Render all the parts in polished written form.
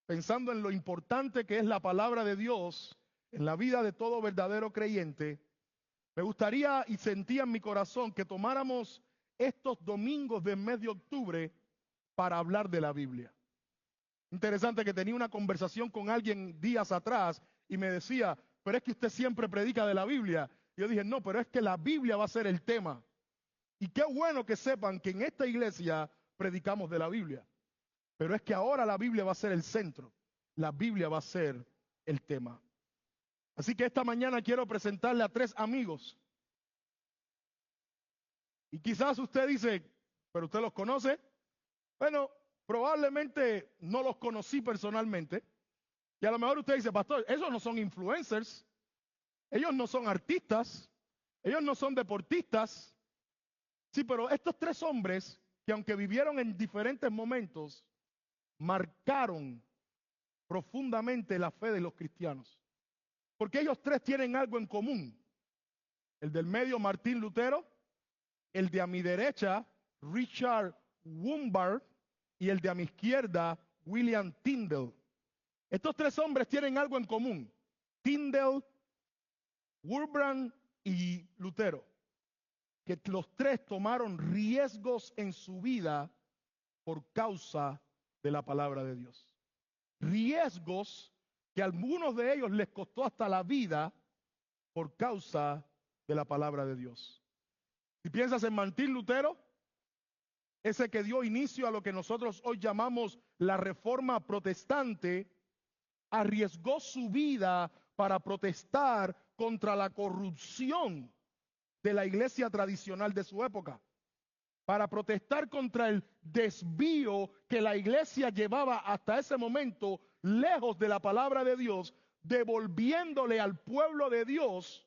pensando en lo importante que es la palabra de Dios en la vida de todo verdadero creyente, me gustaría y sentía en mi corazón que tomáramos estos domingos del mes de octubre para hablar de la Biblia. Interesante que tenía una conversación con alguien días atrás y me decía, pero es que usted siempre predica de la Biblia. Y yo dije, no, pero es que la Biblia va a ser el tema. Y qué bueno que sepan que en esta iglesia predicamos de la Biblia. Pero es que ahora la Biblia va a ser el centro. La Biblia va a ser el tema. Así que esta mañana quiero presentarle a 3 amigos. Y quizás usted dice, ¿pero usted los conoce? Bueno, probablemente no los conocí personalmente. Y a lo mejor usted dice, pastor, esos no son influencers. Ellos no son artistas. Ellos no son deportistas. Sí, pero estos 3 hombres que aunque vivieron en diferentes momentos, marcaron profundamente la fe de los cristianos. Porque ellos 3 tienen algo en común. El del medio, Martín Lutero, el de a mi derecha, Richard Wurmbrand, y el de a mi izquierda, William Tyndale. Estos 3 hombres tienen algo en común. Tyndale, Wurmbrand y Lutero. Que los 3 tomaron riesgos en su vida por causa de la palabra de Dios. Riesgos que a algunos de ellos les costó hasta la vida por causa de la palabra de Dios. Si piensas en Martín Lutero, ese que dio inicio a lo que nosotros hoy llamamos la Reforma Protestante, arriesgó su vida para protestar contra la corrupción de la iglesia tradicional de su época, para protestar contra el desvío que la iglesia llevaba hasta ese momento lejos de la palabra de Dios, devolviéndole al pueblo de Dios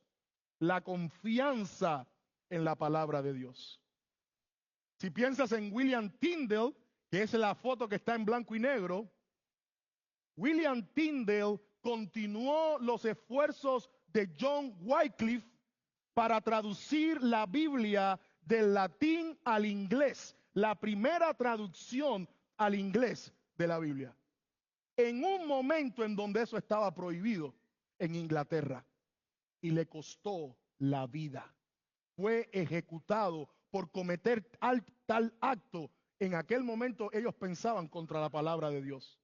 la confianza en la palabra de Dios. Si piensas en William Tyndale, que es la foto que está en blanco y negro, William Tyndale continuó los esfuerzos de John Wycliffe para traducir la Biblia del latín al inglés, la primera traducción al inglés de la Biblia, en un momento en donde eso estaba prohibido en Inglaterra, y le costó la vida. Fue ejecutado por cometer tal acto. En aquel momento ellos pensaban contra la palabra de Dios.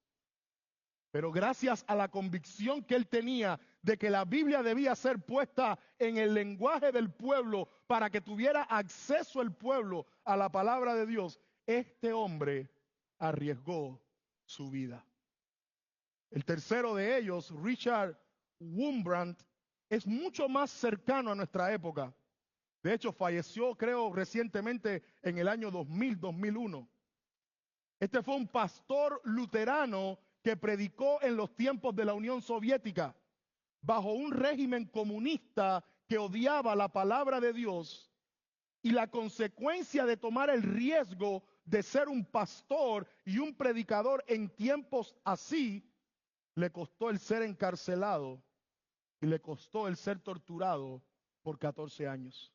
Pero gracias a la convicción que él tenía de que la Biblia debía ser puesta en el lenguaje del pueblo para que tuviera acceso el pueblo a la palabra de Dios, este hombre arriesgó su vida. El tercero de ellos, Richard Wurmbrand, es mucho más cercano a nuestra época. De hecho, falleció, creo, recientemente en el año 2000-2001. Este fue un pastor luterano que predicó en los tiempos de la Unión Soviética, bajo un régimen comunista que odiaba la palabra de Dios, y la consecuencia de tomar el riesgo de ser un pastor y un predicador en tiempos así, le costó el ser encarcelado y le costó el ser torturado por 14 años.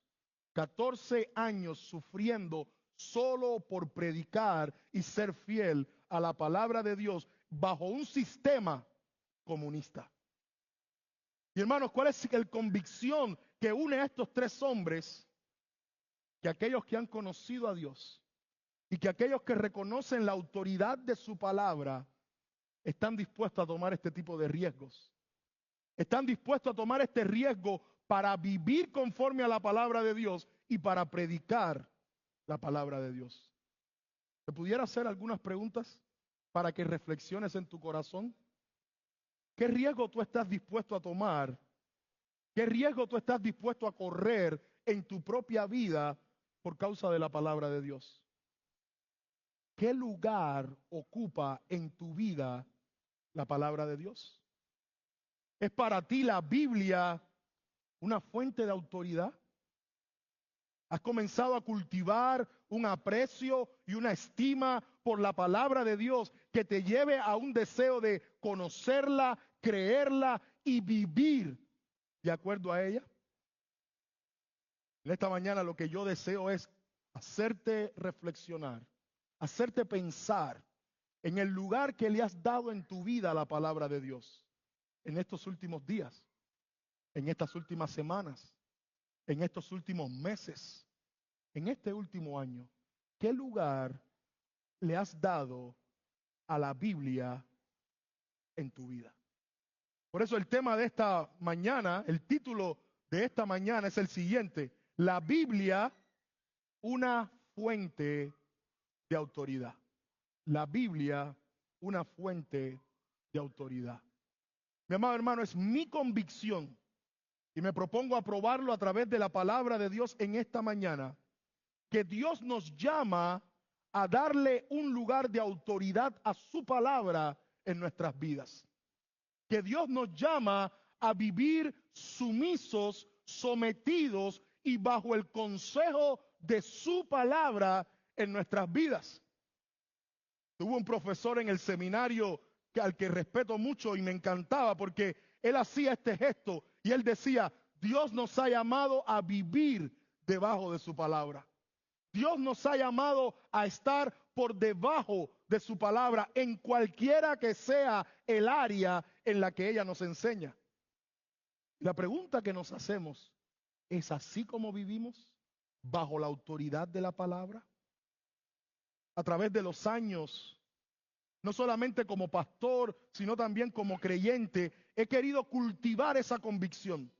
14 años sufriendo solo por predicar y ser fiel a la palabra de Dios bajo un sistema comunista. Y hermanos, ¿cuál es la convicción que une a estos 3 hombres? Que aquellos que han conocido a Dios y que aquellos que reconocen la autoridad de su palabra están dispuestos a tomar este tipo de riesgos. Están dispuestos a tomar este riesgo para vivir conforme a la palabra de Dios y para predicar la palabra de Dios. ¿Te pudiera hacer algunas preguntas para que reflexiones en tu corazón? ¿Qué riesgo tú estás dispuesto a tomar? ¿Qué riesgo tú estás dispuesto a correr en tu propia vida por causa de la palabra de Dios? ¿Qué lugar ocupa en tu vida la palabra de Dios? ¿Es para ti la Biblia una fuente de autoridad? ¿Has comenzado a cultivar un aprecio y una estima por la palabra de Dios que te lleve a un deseo de conocerla, creerla y vivir de acuerdo a ella? En esta mañana lo que yo deseo es hacerte reflexionar, hacerte pensar en el lugar que le has dado en tu vida a la palabra de Dios, en estos últimos días, en estas últimas semanas, en estos últimos meses, en este último año, ¿qué lugar le has dado a la Biblia en tu vida? Por eso el tema de esta mañana, el título de esta mañana es el siguiente: la Biblia, una fuente de autoridad. La Biblia, una fuente de autoridad. Mi amado hermano, es mi convicción y me propongo aprobarlo a través de la palabra de Dios en esta mañana, que Dios nos llama a darle un lugar de autoridad a su palabra en nuestras vidas. Que Dios nos llama a vivir sumisos, sometidos y bajo el consejo de su palabra en nuestras vidas. Tuve un profesor en el seminario al que respeto mucho y me encantaba porque él hacía este gesto y él decía: Dios nos ha llamado a vivir debajo de su palabra. Dios nos ha llamado a estar por debajo de su palabra en cualquiera que sea el área en la que ella nos enseña. La pregunta que nos hacemos es: ¿así como vivimos bajo la autoridad de la palabra? A través de los años, no solamente como pastor, sino también como creyente, he querido cultivar esa convicción.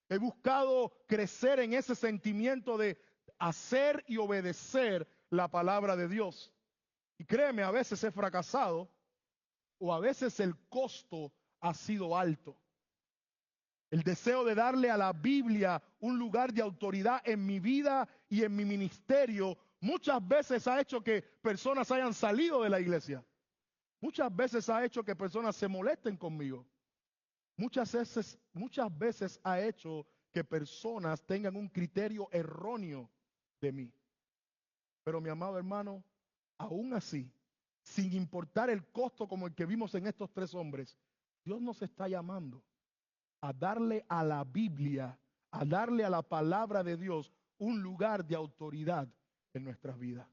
He buscado crecer en ese sentimiento de hacer y obedecer la palabra de Dios. Y créeme, a veces he fracasado o a veces el costo ha sido alto. El deseo de darle a la Biblia un lugar de autoridad en mi vida y en mi ministerio muchas veces ha hecho que personas hayan salido de la iglesia. Muchas veces ha hecho que personas se molesten conmigo. Muchas veces ha hecho que personas tengan un criterio erróneo de mí. Pero mi amado hermano, aún así, sin importar el costo como el que vimos en estos tres hombres, Dios nos está llamando a darle a la Biblia, a darle a la palabra de Dios un lugar de autoridad en nuestras vidas.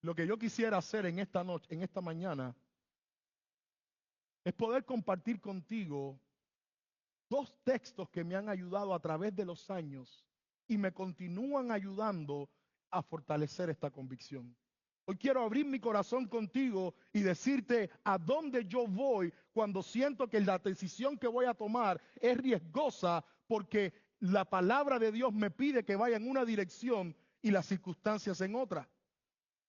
Lo que yo quisiera hacer en esta noche, en esta mañana, es poder compartir contigo dos textos que me han ayudado a través de los años y me continúan ayudando a fortalecer esta convicción. Hoy quiero abrir mi corazón contigo y decirte a dónde yo voy cuando siento que la decisión que voy a tomar es riesgosa porque la palabra de Dios me pide que vaya en una dirección y las circunstancias en otra.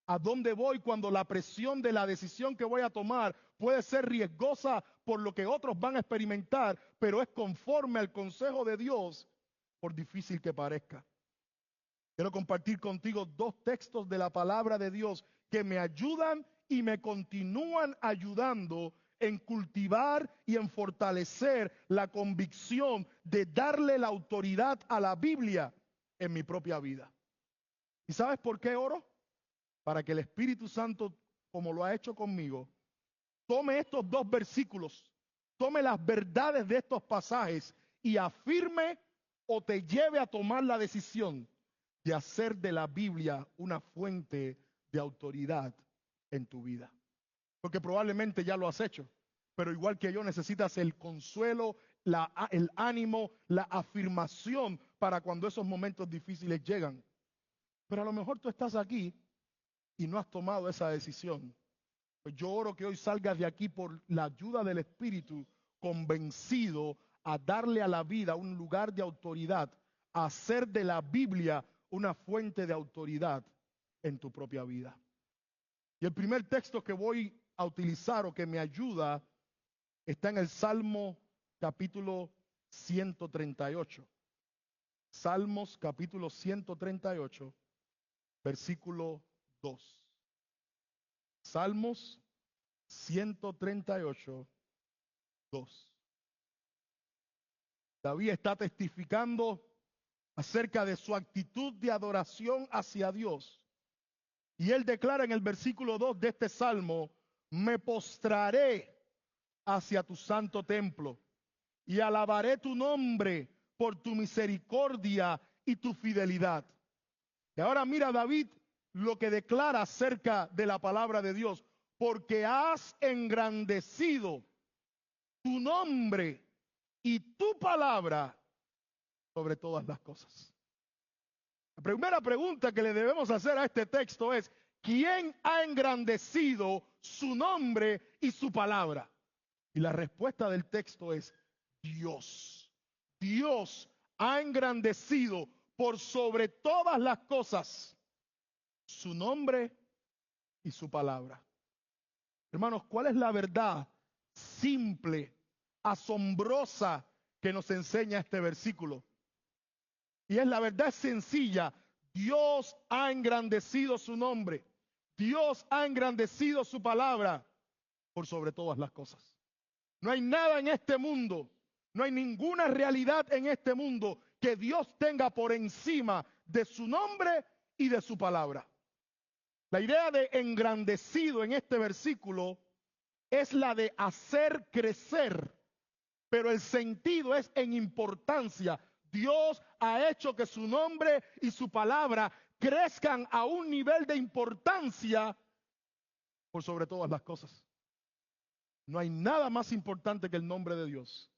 ¿A dónde voy cuando la presión de la decisión que voy a tomar puede ser riesgosa por lo que otros van a experimentar, pero es conforme al consejo de Dios, por difícil que parezca? Quiero compartir contigo dos textos de la palabra de Dios que me ayudan y me continúan ayudando en cultivar y en fortalecer la convicción de darle la autoridad a la Biblia en mi propia vida. ¿Y sabes por qué oro? Para que el Espíritu Santo, como lo ha hecho conmigo, tome estos dos versículos, tome las verdades de estos pasajes y afirme o te lleve a tomar la decisión de hacer de la Biblia una fuente de autoridad en tu vida. Porque probablemente ya lo has hecho, pero igual que yo necesitas el consuelo, el ánimo, la afirmación para cuando esos momentos difíciles llegan. Pero a lo mejor tú estás aquí y no has tomado esa decisión. Pues yo oro que hoy salgas de aquí por la ayuda del Espíritu, convencido a darle a la vida un lugar de autoridad, a hacer de la Biblia una fuente de autoridad en tu propia vida. Y el primer texto que voy a utilizar o que me ayuda está en el Salmo capítulo 138. Salmos capítulo 138, versículo 2. Salmos 138, 2. David está testificando acerca de su actitud de adoración hacia Dios. Y él declara en el versículo 2 de este salmo: me postraré hacia tu santo templo y alabaré tu nombre por tu misericordia y tu fidelidad. Y ahora mira David lo que declara acerca de la palabra de Dios. porque has engrandecido tu nombre y tu palabra sobre todas las cosas. La primera pregunta que le debemos hacer a este texto es: ¿quién ha engrandecido su nombre y su palabra? Y la respuesta del texto es Dios. Dios ha engrandecido por sobre todas las cosas su nombre y su palabra. Hermanos, ¿cuál es la verdad simple, asombrosa que nos enseña este versículo? Y es la verdad sencilla: Dios ha engrandecido su nombre, Dios ha engrandecido su palabra por sobre todas las cosas. No hay nada en este mundo, no hay ninguna realidad en este mundo que Dios tenga por encima de su nombre y de su palabra. La idea de engrandecido en este versículo es la de hacer crecer, pero el sentido es en importancia. Dios ha hecho que su nombre y su palabra crezcan a un nivel de importancia por sobre todas las cosas. No hay nada más importante que el nombre de Dios,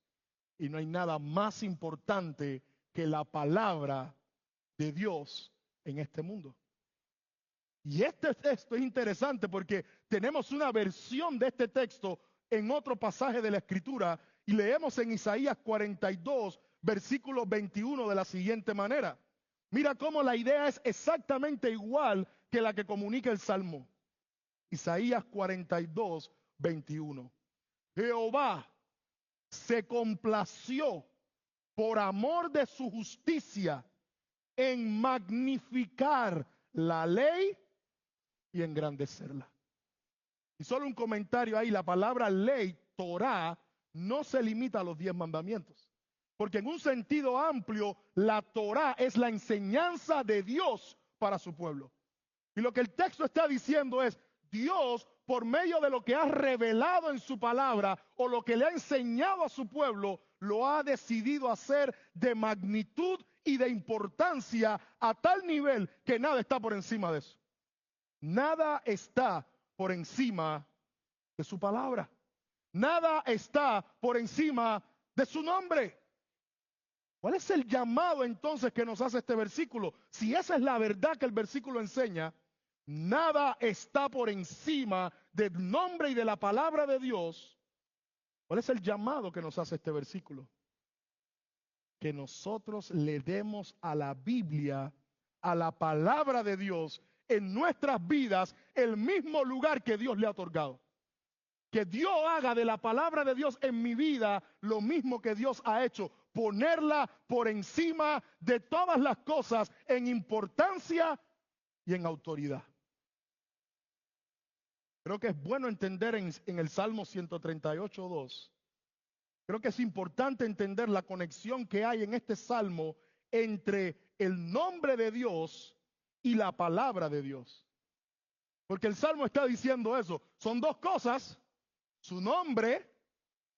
y no hay nada más importante que la palabra de Dios en este mundo. Y este texto es interesante porque tenemos una versión de este texto en otro pasaje de la Escritura, y leemos en Isaías 42, versículo 21 de la siguiente manera. Mira cómo la idea es exactamente igual que la que comunica el Salmo. Isaías 42, 21. Jehová se complació por amor de su justicia en magnificar la ley y engrandecerla. Y solo un comentario ahí: la palabra ley, Torá, no se limita a los 10 mandamientos, porque en un sentido amplio la Torá es la enseñanza de Dios para su pueblo. Y lo que el texto está diciendo es: Dios, por medio de lo que ha revelado en su palabra o lo que le ha enseñado a su pueblo, lo ha decidido hacer de magnitud y de importancia a tal nivel que nada está por encima de eso. Nada está por encima de su palabra. Nada está por encima de su nombre. ¿Cuál es el llamado entonces que nos hace este versículo? Si esa es la verdad que el versículo enseña, nada está por encima del nombre y de la palabra de Dios. ¿Cuál es el llamado que nos hace este versículo? Que nosotros le demos a la Biblia, a la palabra de Dios, en nuestras vidas el mismo lugar que Dios le ha otorgado. Que Dios haga de la palabra de Dios en mi vida lo mismo que Dios ha hecho: ponerla por encima de todas las cosas en importancia y en autoridad. Creo que es bueno entender en el Salmo 138:2. Creo que es importante entender la conexión que hay en este salmo entre el nombre de Dios y la palabra de Dios. Porque el salmo está diciendo eso. Son dos cosas: su nombre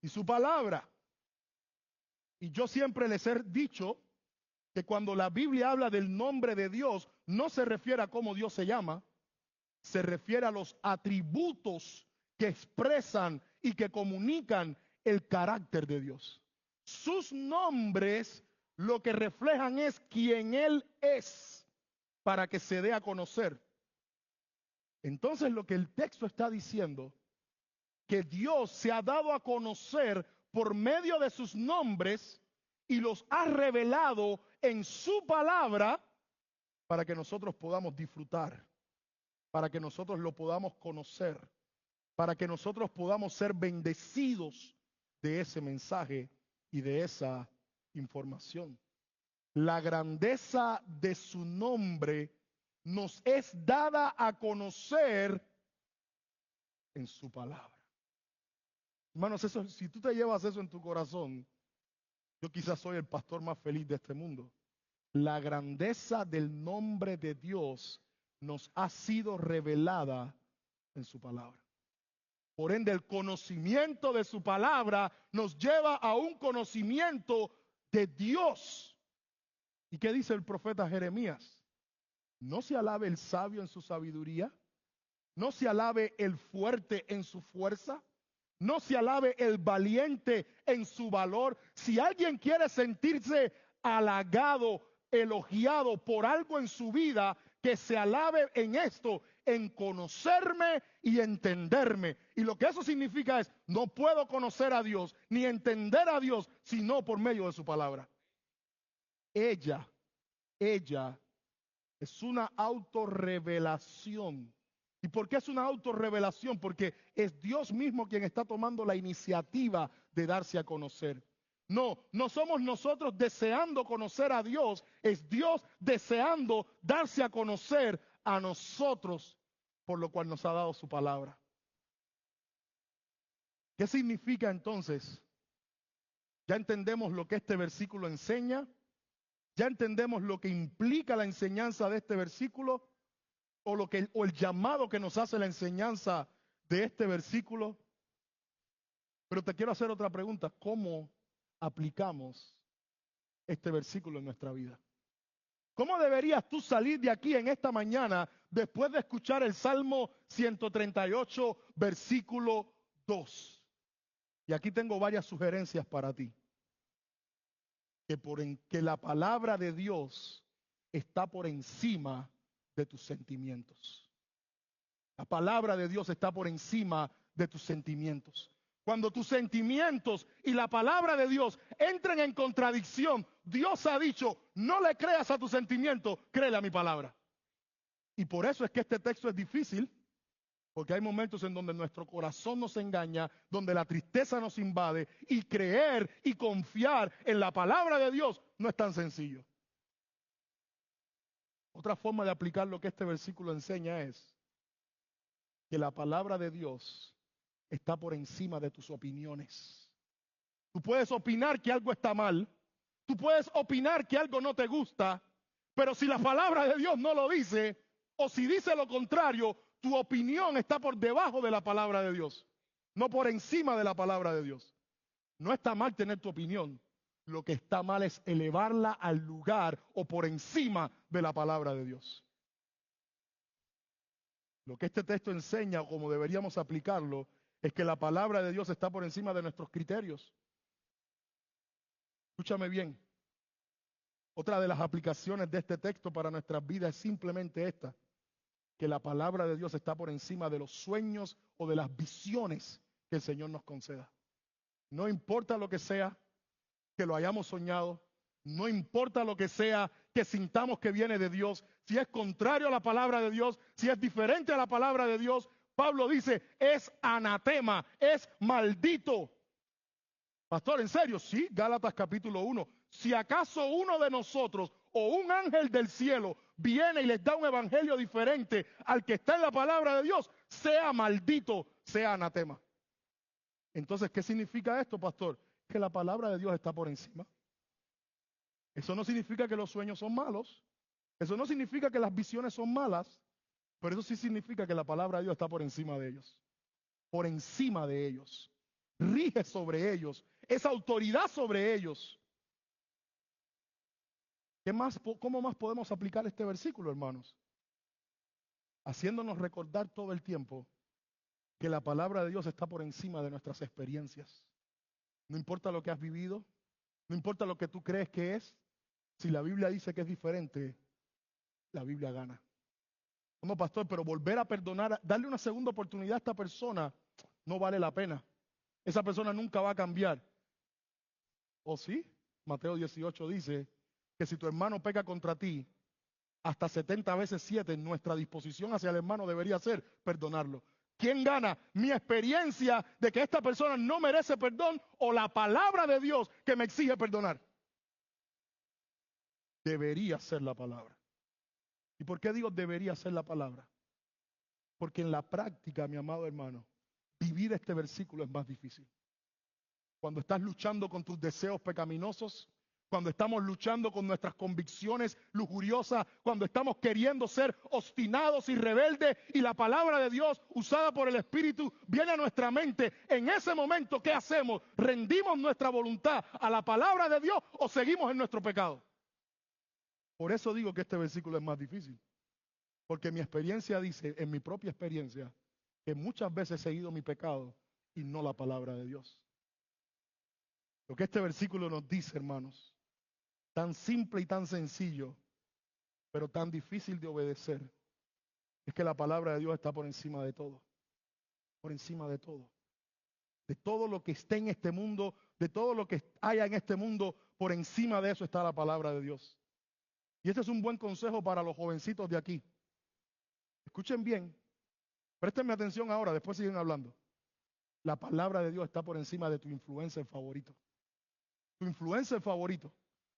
y su palabra. Y yo siempre les he dicho que cuando la Biblia habla del nombre de Dios, no se refiere a cómo Dios se llama, se refiere a los atributos que expresan y que comunican el carácter de Dios. Sus nombres lo que reflejan es quién Él es, para que se dé a conocer. Entonces lo que el texto está diciendo, que Dios se ha dado a conocer por medio de sus nombres y los ha revelado en su palabra para que nosotros podamos disfrutar, para que nosotros lo podamos conocer, para que nosotros podamos ser bendecidos de ese mensaje y de esa información. La grandeza de su nombre nos es dada a conocer en su palabra. Hermanos, eso, si tú te llevas eso en tu corazón, yo quizás soy el pastor más feliz de este mundo. La grandeza del nombre de Dios nos ha sido revelada en su palabra. Por ende, el conocimiento de su palabra nos lleva a un conocimiento de Dios. ¿Y qué dice el profeta Jeremías? ¿No se alabe el sabio en su sabiduría? no se alabe el fuerte en su fuerza, no se alabe el valiente en su valor. Si alguien quiere sentirse halagado, elogiado por algo en su vida, que se alabe en esto, en conocerme y entenderme. Y lo que eso significa es, no puedo conocer a Dios ni entender a Dios sino por medio de su palabra. Ella es una autorrevelación. ¿Y por qué es una autorrevelación? Porque es Dios mismo quien está tomando la iniciativa de darse a conocer. No somos nosotros deseando conocer a Dios, es Dios deseando darse a conocer a nosotros, por lo cual nos ha dado su palabra. ¿Qué significa entonces? Ya entendemos lo que este versículo enseña, ya entendemos lo que implica la enseñanza de este versículo, o el llamado que nos hace la enseñanza de este versículo. Pero te quiero hacer otra pregunta: ¿cómo aplicamos este versículo en nuestra vida? ¿Cómo deberías tú salir de aquí en esta mañana después de escuchar el Salmo 138, versículo 2? Y aquí tengo varias sugerencias para ti. Que la palabra de Dios está por encima de tus sentimientos. La palabra de Dios está por encima de tus sentimientos. Cuando tus sentimientos y la palabra de Dios entren en contradicción, Dios ha dicho, no le creas a tus sentimientos, créele a mi palabra. Y por eso es que este texto es difícil, porque hay momentos en donde nuestro corazón nos engaña, donde la tristeza nos invade, y creer y confiar en la palabra de Dios no es tan sencillo. Otra forma de aplicar lo que este versículo enseña es que la palabra de Dios está por encima de tus opiniones. Tú puedes opinar que algo está mal, tú puedes opinar que algo no te gusta, pero si la palabra de Dios no lo dice, o si dice lo contrario, tu opinión está por debajo de la palabra de Dios, no por encima de la palabra de Dios. No está mal tener tu opinión, lo que está mal es elevarla al lugar o por encima de la palabra de Dios. Lo que este texto enseña, o como deberíamos aplicarlo, es que la palabra de Dios está por encima de nuestros criterios. Escúchame bien. Otra de las aplicaciones de este texto para nuestras vidas es simplemente esta: que la palabra de Dios está por encima de los sueños o de las visiones que el Señor nos conceda. No importa lo que sea que lo hayamos soñado, no importa lo que sea que sintamos que viene de Dios, si es contrario a la palabra de Dios, si es diferente a la palabra de Dios, Pablo dice, es anatema, es maldito. Pastor, ¿en serio? Sí, Gálatas capítulo 1. Si acaso uno de nosotros o un ángel del cielo viene y les da un evangelio diferente al que está en la palabra de Dios, sea maldito, sea anatema. Entonces, ¿qué significa esto, pastor? Que la palabra de Dios está por encima. Eso no significa que los sueños son malos. Eso no significa que las visiones son malas. Pero eso sí significa que la palabra de Dios está por encima de ellos. Por encima de ellos. Rige sobre ellos. Es autoridad sobre ellos. ¿Cómo más podemos aplicar este versículo, hermanos? Haciéndonos recordar todo el tiempo que la palabra de Dios está por encima de nuestras experiencias. No importa lo que has vivido, no importa lo que tú crees que es, si la Biblia dice que es diferente, la Biblia gana. No, pastor, pero volver a perdonar, darle una segunda oportunidad a esta persona, no vale la pena. Esa persona nunca va a cambiar. ¿O sí? Mateo 18 dice que si tu hermano peca contra ti, hasta 70 veces 7, nuestra disposición hacia el hermano debería ser perdonarlo. ¿Quién gana? ¿Mi experiencia de que esta persona no merece perdón o la palabra de Dios que me exige perdonar? Debería ser la palabra. ¿Y por qué digo debería ser la palabra? Porque en la práctica, mi amado hermano, vivir este versículo es más difícil. Cuando estás luchando con tus deseos pecaminosos, cuando estamos luchando con nuestras convicciones lujuriosas, cuando estamos queriendo ser obstinados y rebeldes y la palabra de Dios usada por el Espíritu viene a nuestra mente, en ese momento, ¿qué hacemos? ¿Rendimos nuestra voluntad a la palabra de Dios o seguimos en nuestro pecado? Por eso digo que este versículo es más difícil. Porque mi experiencia dice, en mi propia experiencia, que muchas veces he seguido mi pecado y no la palabra de Dios. Lo que este versículo nos dice, hermanos, tan simple y tan sencillo, pero tan difícil de obedecer, es que la palabra de Dios está por encima de todo. Por encima de todo. De todo lo que esté en este mundo, de todo lo que haya en este mundo, por encima de eso está la palabra de Dios. Y este es un buen consejo para los jovencitos de aquí. Escuchen bien, préstenme atención ahora, después siguen hablando. La palabra de Dios está por encima de tu influencer favorito. Tu influencer favorito,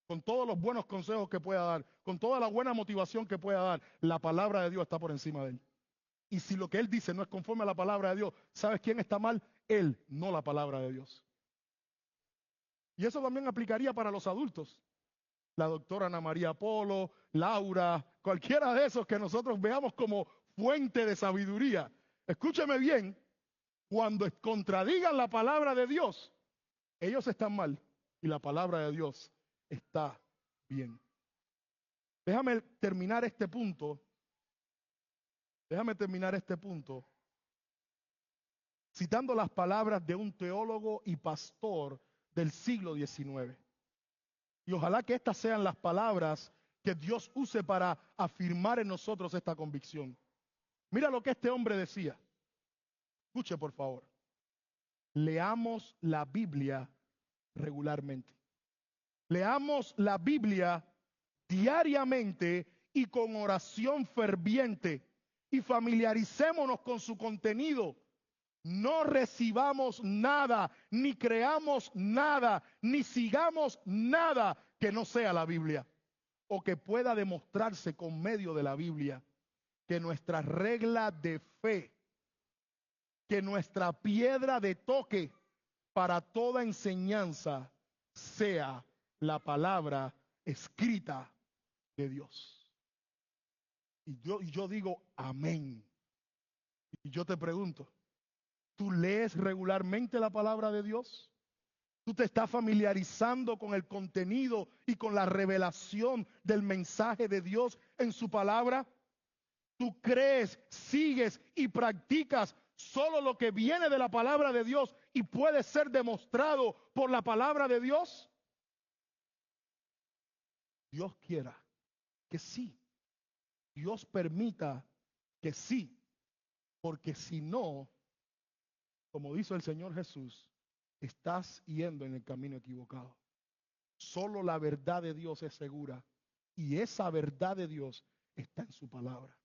con todos los buenos consejos que pueda dar, con toda la buena motivación que pueda dar, la palabra de Dios está por encima de él. Y si lo que él dice no es conforme a la palabra de Dios, ¿sabes quién está mal? Él, no la palabra de Dios. Y eso también aplicaría para los adultos. La doctora Ana María Polo, Laura, cualquiera de esos que nosotros veamos como fuente de sabiduría. Escúcheme bien, cuando contradigan la palabra de Dios, ellos están mal y la palabra de Dios está bien. Déjame terminar este punto. Citando las palabras de un teólogo y pastor del siglo XIX. Y ojalá que estas sean las palabras que Dios use para afirmar en nosotros esta convicción. Mira lo que este hombre decía. Escuche, por favor. Leamos la Biblia regularmente. Leamos la Biblia diariamente y con oración ferviente y familiaricémonos con su contenido. No recibamos nada, ni creamos nada, ni sigamos nada que no sea la Biblia o que pueda demostrarse con medio de la Biblia. Que nuestra regla de fe, que nuestra piedra de toque para toda enseñanza sea la palabra escrita de Dios. Y yo digo amén. Y yo te pregunto, ¿tú lees regularmente la palabra de Dios? ¿Tú te estás familiarizando con el contenido y con la revelación del mensaje de Dios en su palabra? ¿Tú crees, sigues y practicas solo lo que viene de la palabra de Dios y puede ser demostrado por la palabra de Dios? Dios quiera que sí. Dios permita que sí. Porque si no, como dice el Señor Jesús, estás yendo en el camino equivocado. Solo la verdad de Dios es segura y esa verdad de Dios está en su palabra.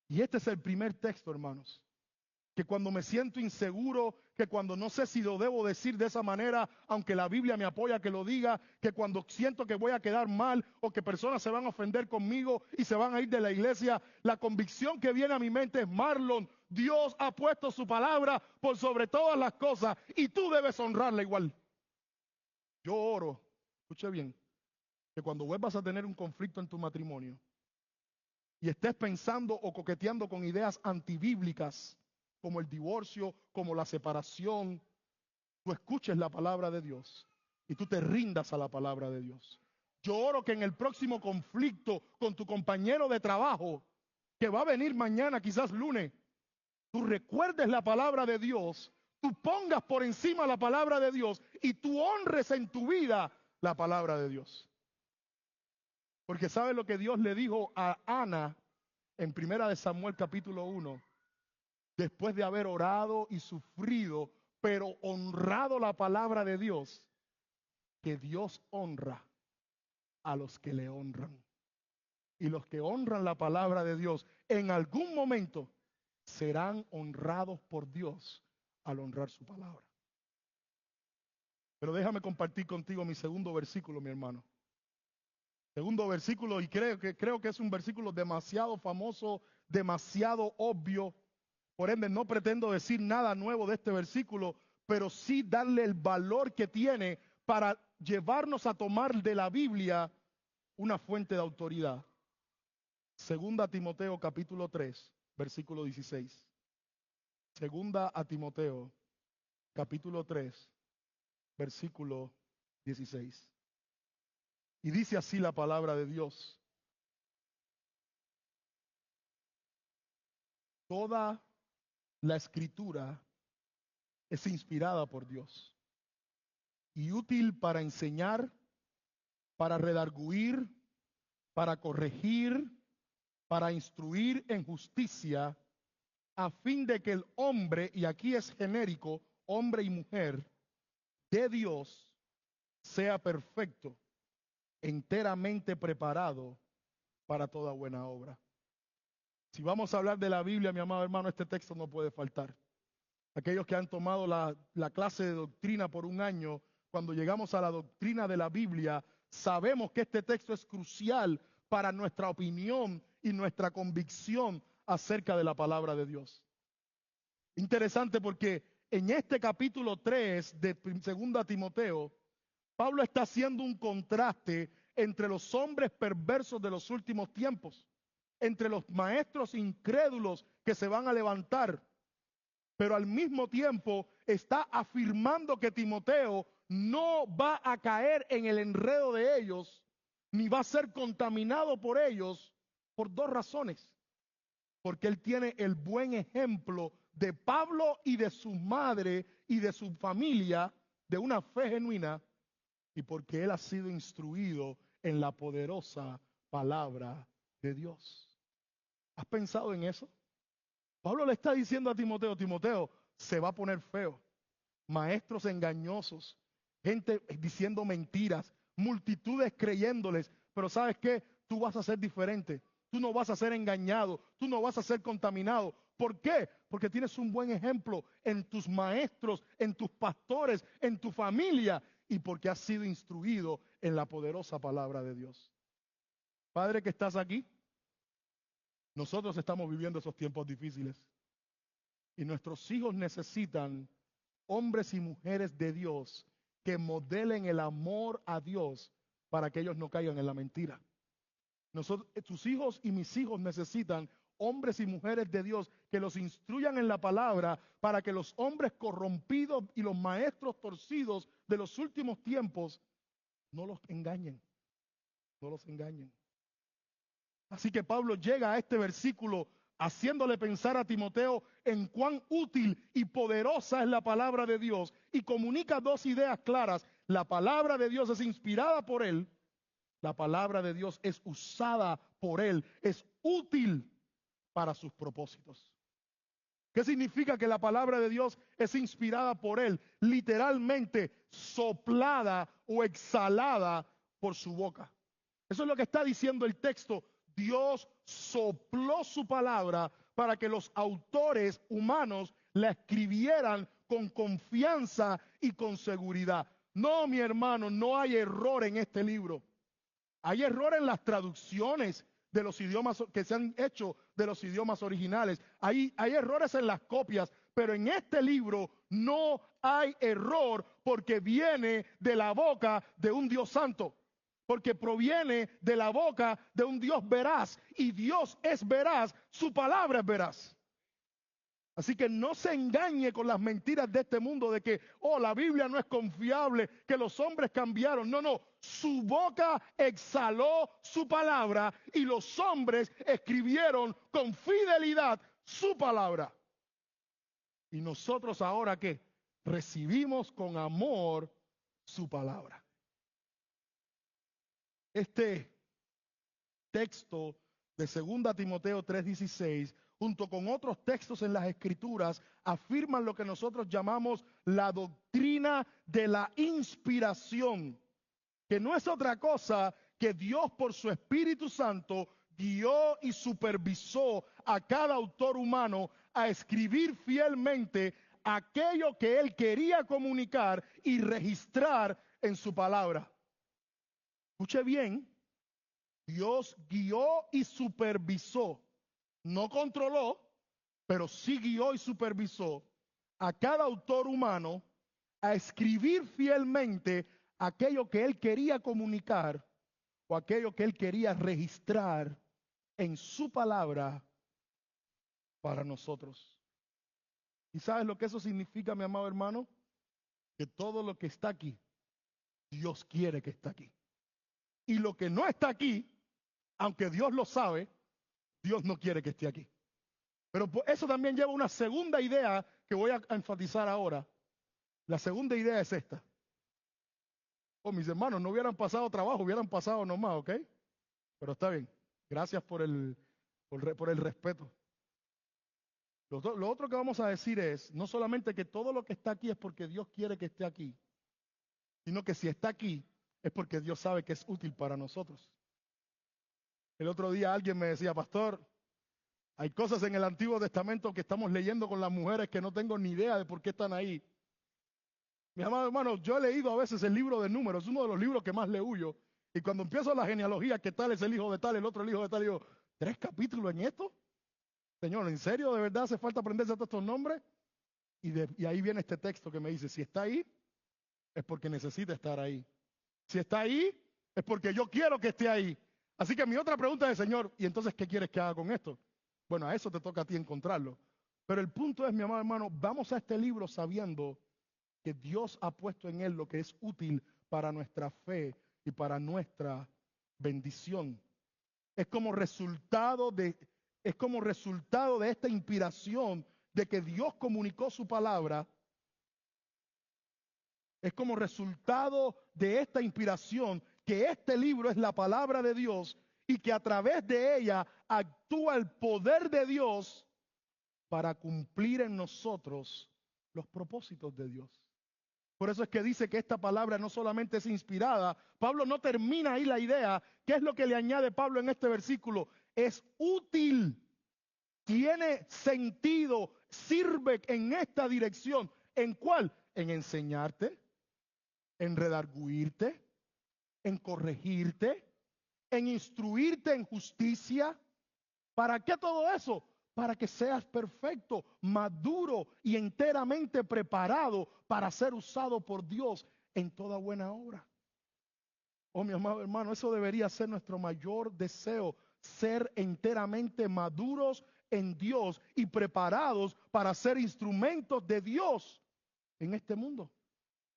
Y este es el primer texto, hermanos, que cuando me siento inseguro, que cuando no sé si lo debo decir de esa manera, aunque la Biblia me apoya que lo diga, que cuando siento que voy a quedar mal o que personas se van a ofender conmigo y se van a ir de la iglesia, la convicción que viene a mi mente es: Marlon, Dios ha puesto su palabra por sobre todas las cosas y tú debes honrarla igual. Yo oro, escuche bien, que cuando vuelvas a tener un conflicto en tu matrimonio y estés pensando o coqueteando con ideas antibíblicas, como el divorcio, como la separación, tú escuches la palabra de Dios y tú te rindas a la palabra de Dios. Yo oro que en el próximo conflicto con tu compañero de trabajo, que va a venir mañana, quizás lunes, tú recuerdes la palabra de Dios, tú pongas por encima la palabra de Dios y tú honres en tu vida la palabra de Dios. Porque ¿sabe lo que Dios le dijo a Ana en 1 Samuel capítulo 1? Después de haber orado y sufrido, pero honrado la palabra de Dios, que Dios honra a los que le honran. Y los que honran la palabra de Dios, en algún momento serán honrados por Dios al honrar su palabra. Pero déjame compartir contigo mi segundo versículo, mi hermano. Segundo versículo, y creo que es un versículo demasiado famoso, demasiado obvio. Por ende, no pretendo decir nada nuevo de este versículo, pero sí darle el valor que tiene para llevarnos a tomar de la Biblia una fuente de autoridad. Segunda a Timoteo capítulo 3, versículo 16. Segunda a Timoteo capítulo 3, versículo 16. Y dice así la palabra de Dios: toda la escritura es inspirada por Dios y útil para enseñar, para redarguir, para corregir, para instruir en justicia, a fin de que el hombre, y aquí es genérico, hombre y mujer, de Dios, sea perfecto, enteramente preparado para toda buena obra. Si vamos a hablar de la Biblia, mi amado hermano, este texto no puede faltar. Aquellos que han tomado la clase de doctrina por un año, cuando llegamos a la doctrina de la Biblia, sabemos que este texto es crucial para nuestra opinión y nuestra convicción acerca de la palabra de Dios. Interesante porque en este capítulo 3 de 2 Timoteo, Pablo está haciendo un contraste entre los hombres perversos de los últimos tiempos, entre los maestros incrédulos que se van a levantar, pero al mismo tiempo está afirmando que Timoteo no va a caer en el enredo de ellos, ni va a ser contaminado por ellos, por dos razones. Porque él tiene el buen ejemplo de Pablo y de su madre y de su familia, de una fe genuina, y porque él ha sido instruido en la poderosa palabra de Dios. ¿Has pensado en eso? Pablo le está diciendo a Timoteo, Timoteo, se va a poner feo. Maestros engañosos, gente diciendo mentiras, multitudes creyéndoles, pero ¿sabes qué? Tú vas a ser diferente. Tú no vas a ser engañado, tú no vas a ser contaminado. ¿Por qué? Porque tienes un buen ejemplo en tus maestros, en tus pastores, en tu familia y porque has sido instruido en la poderosa palabra de Dios. Padre que estás aquí, nosotros estamos viviendo esos tiempos difíciles y nuestros hijos necesitan hombres y mujeres de Dios que modelen el amor a Dios para que ellos no caigan en la mentira. Tus hijos y mis hijos necesitan hombres y mujeres de Dios que los instruyan en la palabra para que los hombres corrompidos y los maestros torcidos de los últimos tiempos no los engañen, no los engañen. Así que Pablo llega a este versículo haciéndole pensar a Timoteo en cuán útil y poderosa es la palabra de Dios y comunica dos ideas claras. La palabra de Dios es inspirada por él. La palabra de Dios es usada por él, es útil para sus propósitos. ¿Qué significa que la palabra de Dios es inspirada por él? Literalmente soplada o exhalada por su boca. Eso es lo que está diciendo el texto. Dios sopló su palabra para que los autores humanos la escribieran con confianza y con seguridad. No, mi hermano, no hay error en este libro. Hay error en las traducciones de los idiomas que se han hecho de los idiomas originales. Hay errores en las copias, pero en este libro no hay error porque viene de la boca de un Dios santo. Porque proviene de la boca de un Dios veraz. Y Dios es veraz, su palabra es veraz. Así que no se engañe con las mentiras de este mundo de que, la Biblia no es confiable, que los hombres cambiaron. No, no, su boca exhaló su palabra y los hombres escribieron con fidelidad su palabra. Y nosotros ahora, ¿qué? Recibimos con amor su palabra. Este texto de 2 Timoteo 3:16, junto con otros textos en las Escrituras, afirman lo que nosotros llamamos la doctrina de la inspiración, que no es otra cosa que Dios por su Espíritu Santo guió y supervisó a cada autor humano a escribir fielmente aquello que él quería comunicar y registrar en su palabra. Escuche bien, Dios guió y supervisó, no controló, pero sí guió y supervisó a cada autor humano a escribir fielmente aquello que él quería comunicar o aquello que él quería registrar en su palabra para nosotros. ¿Y sabes lo que eso significa, mi amado hermano? Que todo lo que está aquí, Dios quiere que esté aquí. Y lo que no está aquí, aunque Dios lo sabe, Dios no quiere que esté aquí. Pero eso también lleva una segunda idea que voy a enfatizar ahora. La segunda idea es esta. Oh, mis hermanos, no hubieran pasado trabajo, hubieran pasado nomás, ¿ok? Pero está bien. Gracias por el respeto. Lo otro que vamos a decir es, no solamente que todo lo que está aquí es porque Dios quiere que esté aquí, sino que si está aquí es porque Dios sabe que es útil para nosotros. El otro día alguien me decía, pastor, hay cosas en el Antiguo Testamento que estamos leyendo con las mujeres que no tengo ni idea de por qué están ahí. Mi amado hermano, yo he leído a veces el libro de Números, es uno de los libros que más le huyo. Y cuando empiezo la genealogía, que tal es el hijo de tal, el otro el hijo de tal, digo, ¿3 capítulos en esto? Señor, ¿en serio de verdad hace falta aprenderse todos estos nombres? Y ahí viene este texto que me dice, si está ahí, es porque necesita estar ahí. Si está ahí, es porque yo quiero que esté ahí. Así que mi otra pregunta es, Señor, ¿y entonces qué quieres que haga con esto? Bueno, a eso te toca a ti encontrarlo. Pero el punto es, mi amado hermano, vamos a este libro sabiendo que Dios ha puesto en él lo que es útil para nuestra fe y para nuestra bendición. Es como resultado de esta inspiración de que Dios comunicó su palabra. Es como resultado de esta inspiración que este libro es la palabra de Dios y que a través de ella actúa el poder de Dios para cumplir en nosotros los propósitos de Dios. Por eso es que dice que esta palabra no solamente es inspirada. Pablo no termina ahí la idea. ¿Qué es lo que le añade Pablo en este versículo? Es útil, tiene sentido, sirve en esta dirección. ¿En cuál? En enseñarte, en redarguirte, en corregirte, en instruirte en justicia. ¿Para qué todo eso? Para que seas perfecto, maduro y enteramente preparado para ser usado por Dios en toda buena obra. Oh, mi amado hermano, eso debería ser nuestro mayor deseo, ser enteramente maduros en Dios y preparados para ser instrumentos de Dios en este mundo.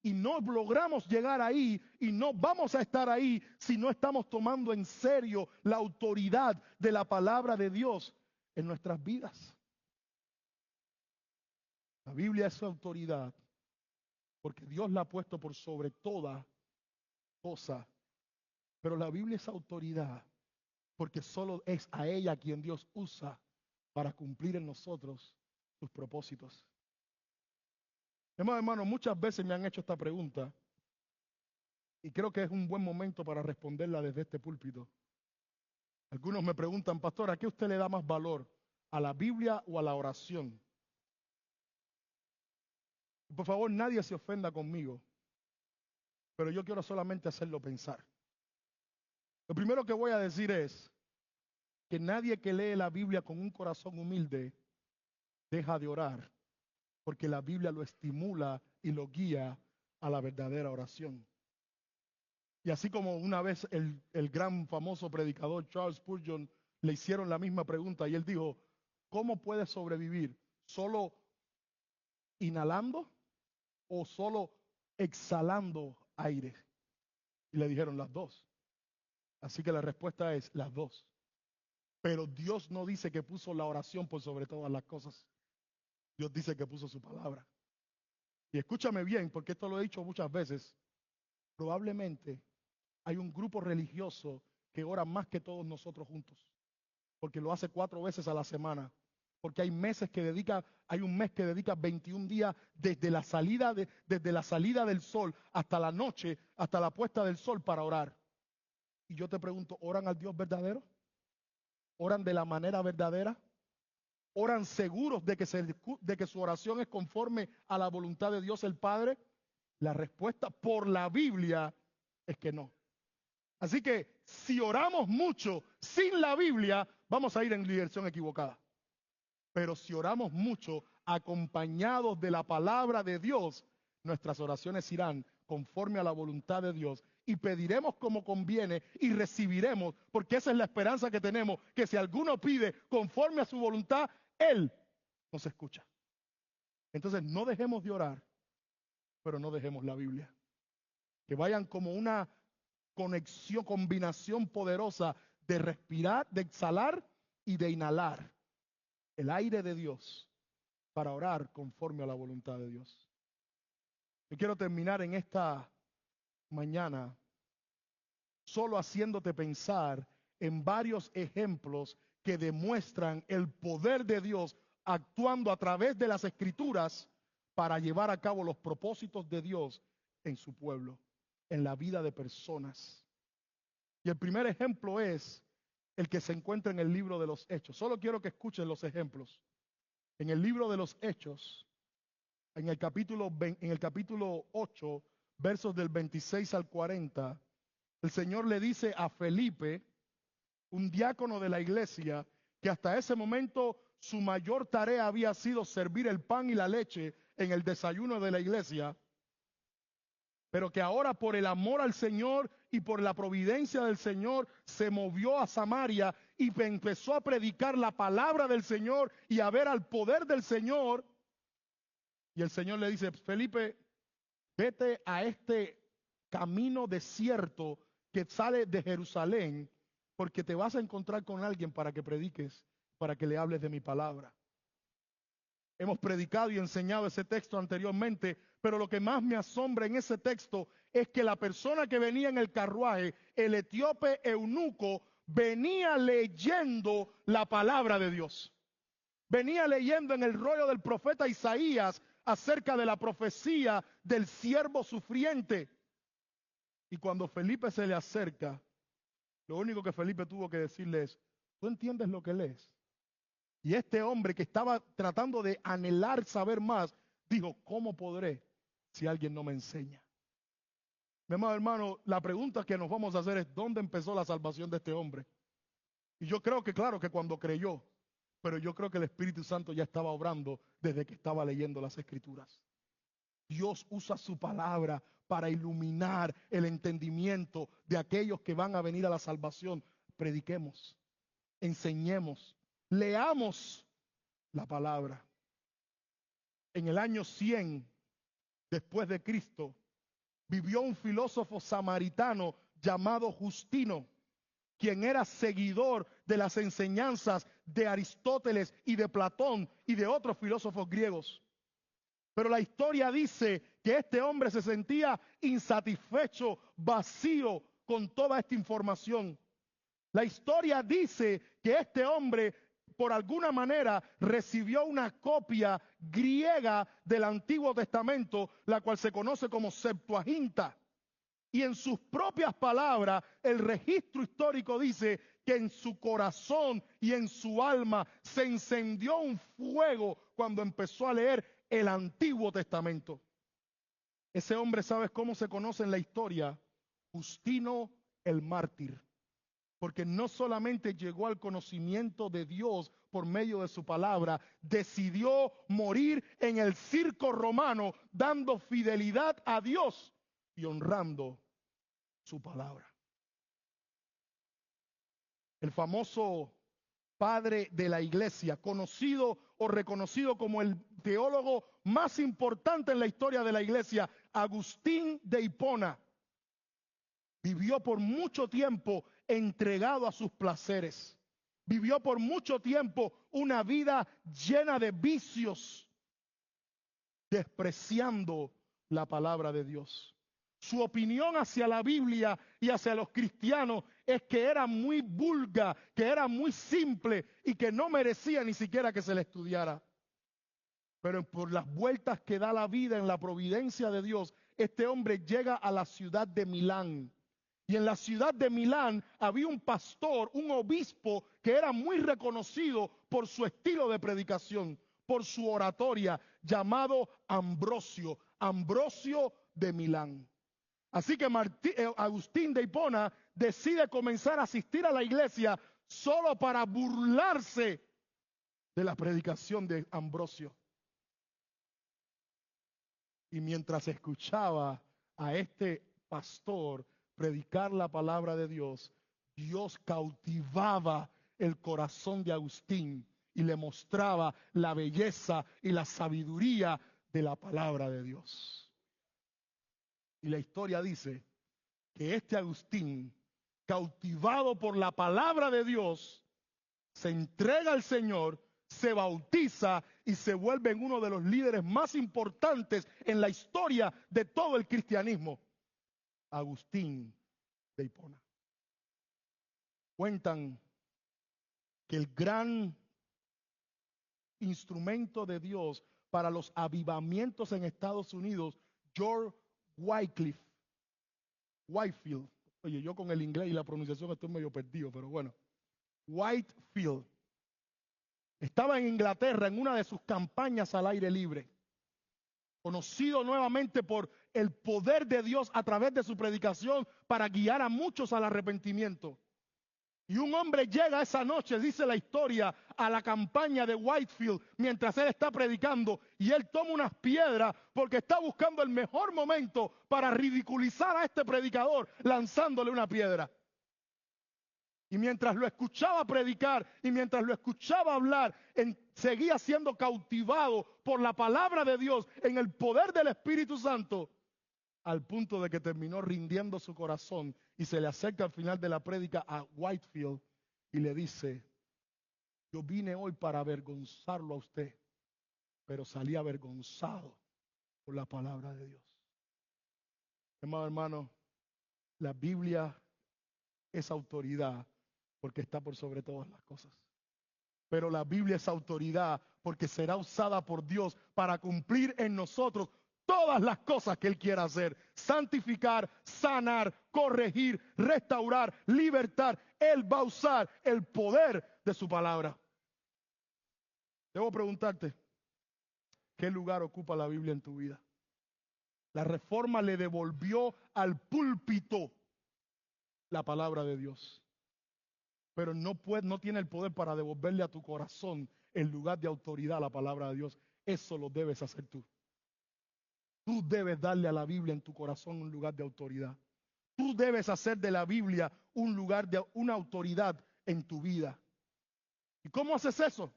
Y no logramos llegar ahí y no vamos a estar ahí si no estamos tomando en serio la autoridad de la palabra de Dios en nuestras vidas. La Biblia es su autoridad porque Dios la ha puesto por sobre toda cosa. Pero la Biblia es autoridad porque solo es a ella quien Dios usa para cumplir en nosotros sus propósitos. Hermano, muchas veces me han hecho esta pregunta y creo que es un buen momento para responderla desde este púlpito. Algunos me preguntan, pastor, ¿a qué usted le da más valor? ¿A la Biblia o a la oración? Por favor, nadie se ofenda conmigo, pero yo quiero solamente hacerlo pensar. Lo primero que voy a decir es que nadie que lee la Biblia con un corazón humilde deja de orar, porque la Biblia lo estimula y lo guía a la verdadera oración. Y así como una vez el gran famoso predicador Charles Spurgeon le hicieron la misma pregunta y él dijo, ¿cómo puedes sobrevivir? ¿Solo inhalando o solo exhalando aire? Y le dijeron las dos. Así que la respuesta es las dos. Pero Dios no dice que puso la oración por sobre todas las cosas. Dios dice que puso su palabra. Y escúchame bien, porque esto lo he dicho muchas veces. Probablemente hay un grupo religioso que ora más que todos nosotros juntos. Porque lo hace 4 veces a la semana. Porque hay un mes que dedica 21 días desde la salida del sol hasta la noche, hasta la puesta del sol para orar. Y yo te pregunto, ¿oran al Dios verdadero? ¿Oran de la manera verdadera? ¿Oran seguros de que su oración es conforme a la voluntad de Dios el Padre? La respuesta por la Biblia es que no. Así que si oramos mucho sin la Biblia, vamos a ir en dirección equivocada. Pero si oramos mucho acompañados de la palabra de Dios, nuestras oraciones irán conforme a la voluntad de Dios y pediremos como conviene y recibiremos, porque esa es la esperanza que tenemos, que si alguno pide conforme a su voluntad, Él nos escucha. Entonces no dejemos de orar, pero no dejemos la Biblia. Que vayan como una combinación poderosa de respirar, de exhalar y de inhalar. el aire de Dios para orar conforme a la voluntad de Dios. Yo quiero terminar en esta mañana solo haciéndote pensar en varios ejemplos que demuestran el poder de Dios actuando a través de las Escrituras para llevar a cabo los propósitos de Dios en su pueblo, en la vida de personas. Y el primer ejemplo es el que se encuentra en el libro de los Hechos. Solo quiero que escuchen los ejemplos. En el libro de los Hechos, en el capítulo 8, versos del 26 al 40, el Señor le dice a Felipe, un diácono de la iglesia, que hasta ese momento su mayor tarea había sido servir el pan y la leche en el desayuno de la iglesia, pero que ahora por el amor al Señor y por la providencia del Señor se movió a Samaria y empezó a predicar la palabra del Señor y a ver al poder del Señor. Y el Señor le dice, Felipe, vete a este camino desierto que sale de Jerusalén, porque te vas a encontrar con alguien para que prediques, para que le hables de mi palabra. Hemos predicado y enseñado ese texto anteriormente, pero lo que más me asombra en ese texto es que la persona que venía en el carruaje, el etíope eunuco, venía leyendo la palabra de Dios. Venía leyendo en el rollo del profeta Isaías acerca de la profecía del siervo sufriente. Y cuando Felipe se le acerca, lo único que Felipe tuvo que decirle es, ¿tú entiendes lo que lees? Y este hombre que estaba tratando de anhelar saber más, dijo, ¿cómo podré si alguien no me enseña? Mi amado hermano, la pregunta que nos vamos a hacer es, ¿dónde empezó la salvación de este hombre? Y yo creo que claro que cuando creyó, pero yo creo que el Espíritu Santo ya estaba obrando desde que estaba leyendo las Escrituras. Dios usa su palabra para iluminar el entendimiento de aquellos que van a venir a la salvación. Prediquemos, enseñemos, leamos la palabra. En el año 100 después de Cristo, vivió un filósofo samaritano llamado Justino, quien era seguidor de las enseñanzas de Aristóteles y de Platón y de otros filósofos griegos. Pero la historia dice que este hombre se sentía insatisfecho, vacío con toda esta información. La historia dice que este hombre, por alguna manera, recibió una copia griega del Antiguo Testamento, la cual se conoce como Septuaginta. Y en sus propias palabras, el registro histórico dice que en su corazón y en su alma se encendió un fuego cuando empezó a leer el Antiguo Testamento. Ese hombre, ¿sabes cómo se conoce en la historia? Justino el mártir. Porque no solamente llegó al conocimiento de Dios por medio de su palabra, decidió morir en el circo romano dando fidelidad a Dios y honrando su palabra. El famoso padre de la iglesia, conocido o reconocido como el teólogo más importante en la historia de la iglesia, Agustín de Hipona, vivió por mucho tiempo entregado a sus placeres. Vivió por mucho tiempo una vida llena de vicios, despreciando la palabra de Dios. Su opinión hacia la Biblia y hacia los cristianos es que era muy vulgar, que era muy simple y que no merecía ni siquiera que se le estudiara. Pero por las vueltas que da la vida en la providencia de Dios, este hombre llega a la ciudad de Milán. Y en la ciudad de Milán había un pastor, un obispo, que era muy reconocido por su estilo de predicación, por su oratoria, llamado Ambrosio, Ambrosio de Milán. Así que Agustín de Hipona decide comenzar a asistir a la iglesia solo para burlarse de la predicación de Ambrosio. Y mientras escuchaba a este pastor predicar la palabra de Dios, Dios cautivaba el corazón de Agustín y le mostraba la belleza y la sabiduría de la palabra de Dios. Y la historia dice que este Agustín, cautivado por la palabra de Dios, se entrega al Señor, se bautiza y se vuelve en uno de los líderes más importantes en la historia de todo el cristianismo, Agustín de Hipona. Cuentan que el gran instrumento de Dios para los avivamientos en Estados Unidos, George Whitefield, oye, yo con el inglés y la pronunciación estoy medio perdido, pero bueno, Whitefield, estaba en Inglaterra en una de sus campañas al aire libre, conocido nuevamente por el poder de Dios a través de su predicación para guiar a muchos al arrepentimiento. Y un hombre llega esa noche, dice la historia, a la campaña de Whitefield mientras él está predicando, y él toma unas piedras porque está buscando el mejor momento para ridiculizar a este predicador lanzándole una piedra. Y mientras lo escuchaba predicar y mientras lo escuchaba hablar, seguía siendo cautivado por la palabra de Dios en el poder del Espíritu Santo, al punto de que terminó rindiendo su corazón y se le acerca al final de la prédica a Whitefield y le dice: yo vine hoy para avergonzarlo a usted, pero salí avergonzado por la palabra de Dios. Hermano, la Biblia es autoridad porque está por sobre todas las cosas. Pero la Biblia es autoridad porque será usada por Dios para cumplir en nosotros todas las cosas que Él quiera hacer: santificar, sanar, corregir, restaurar, libertar. Él va a usar el poder de su palabra. Debo preguntarte, ¿qué lugar ocupa la Biblia en tu vida? La Reforma le devolvió al púlpito la palabra de Dios, pero no tiene el poder para devolverle a tu corazón el lugar de autoridad a la palabra de Dios. Eso lo debes hacer tú. Tú debes darle a la Biblia en tu corazón un lugar de autoridad. Tú debes hacer de la Biblia un lugar de una autoridad en tu vida. ¿Y cómo haces eso?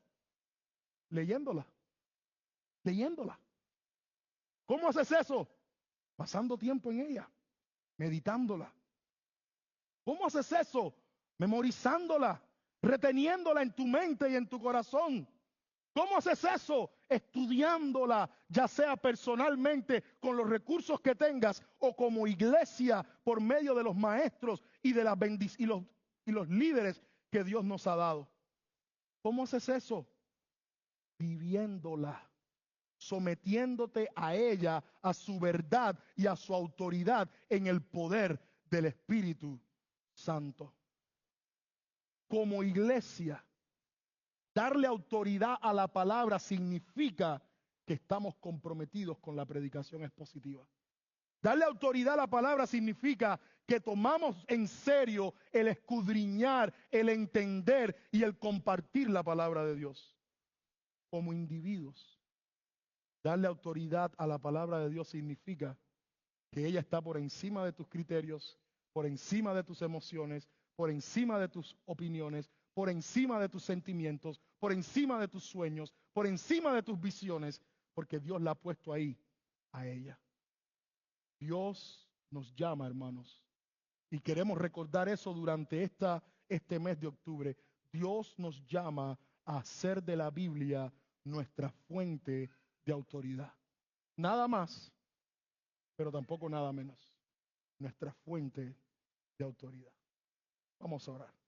Leyéndola. Leyéndola. ¿Cómo haces eso? Pasando tiempo en ella, meditándola. ¿Cómo haces eso? Memorizándola, reteniéndola en tu mente y en tu corazón. ¿Cómo haces eso? Estudiándola, ya sea personalmente con los recursos que tengas o como iglesia por medio de los maestros y de los líderes que Dios nos ha dado. ¿Cómo haces eso? Viviéndola, sometiéndote a ella, a su verdad y a su autoridad en el poder del Espíritu Santo. Como iglesia, darle autoridad a la palabra significa que estamos comprometidos con la predicación expositiva. Darle autoridad a la palabra significa que tomamos en serio el escudriñar, el entender y el compartir la palabra de Dios. Como individuos, darle autoridad a la palabra de Dios significa que ella está por encima de tus criterios, por encima de tus emociones, por encima de tus opiniones, por encima de tus sentimientos, por encima de tus sueños, por encima de tus visiones, porque Dios la ha puesto ahí, a ella. Dios nos llama, hermanos, y queremos recordar eso durante este mes de octubre. Dios nos llama a hacer de la Biblia nuestra fuente de autoridad. Nada más, pero tampoco nada menos. Nuestra fuente de autoridad. Vamos a orar.